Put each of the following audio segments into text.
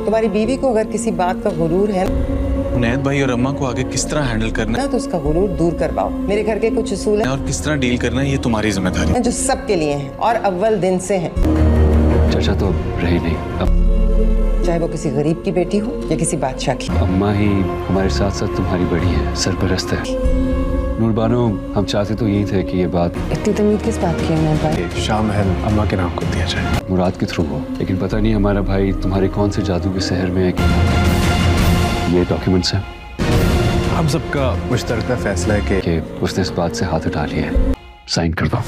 तुम्हारी बीवी को अगर किसी बात का गुरूर है उनैद भाई और अम्मा को आगे किस तरह हैंडल करना ना तो उसका गुरूर दूर करवाओ। मेरे घर के कुछ उसूल है हैं और किस तरह डील करना है ये तुम्हारी जिम्मेदारी है। जो सबके लिए हैं और अव्वल दिन से हैं, चाचा तो रहे नहीं, अब चाहे वो किसी गरीब की बेटी हो या किसी बादशाह की। अम्मा ही हमारे साथ साथ तुम्हारी बड़ी है, सरपरस्त है। नूरबानो, हम चाहते तो यही थे कि ये बात इतनी तमीज किस बात की है भाई? शाह महल अम्मा के नाम को दिया जाए। मुराद के थ्रू हो, लेकिन पता नहीं हमारा भाई तुम्हारे कौन से जादू के शहर में है कि ये डॉक्यूमेंट्स हैं हम सबका मुश्तरका फैसला है कि उसने इस बात से हाथ हटा लिया है। साइन कर दो।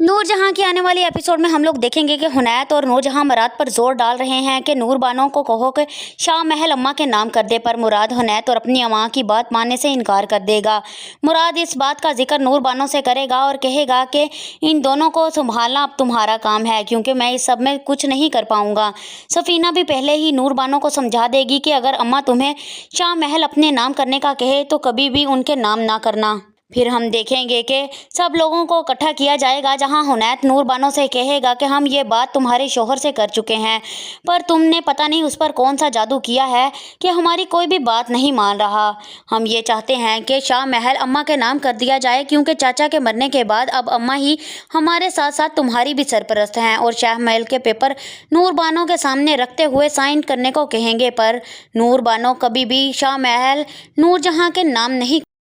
नूरजहां के आने वाले एपिसोड में हम लोग देखेंगे कि हुनैत और नूरजहां मुराद पर जोर डाल रहे हैं कि नूरबानो को कहो कि शाह महल अम्मा के नाम कर दे, पर मुराद हुनैत और अपनी अम्मा की बात मानने से इनकार कर देगा। मुराद इस बात का जिक्र नूरबानो से करेगा और कहेगा कि इन दोनों को संभालना अब तुम्हारा काम है, क्योंकि मैं इस सब में कुछ नहीं कर पाऊँगा। सफ़ीना भी पहले ही नूरबानो को समझा देगी कि अगर अम्मा तुम्हें शाह महल अपने नाम करने का कहे तो कभी भी उनके नाम ना करना। फिर हम देखेंगे कि सब लोगों को इकट्ठा किया जाएगा, जहां हुनैत नूरबानो से कहेगा कि हम ये बात तुम्हारे शोहर से कर चुके हैं, पर तुमने पता नहीं उस पर कौन सा जादू किया है कि हमारी कोई भी बात नहीं मान रहा। हम ये चाहते हैं कि शाह महल अम्मा के नाम कर दिया जाए, क्योंकि चाचा के मरने के बाद अब अम्मा ही हमारे साथ साथ तुम्हारी भी सरपरस्त हैं, और शाह महल के पेपर नूरबानो के सामने रखते हुए साइन करने को कहेंगे। पर नूरबानो कभी भी शाह महल नूरजहां के नाम नहीं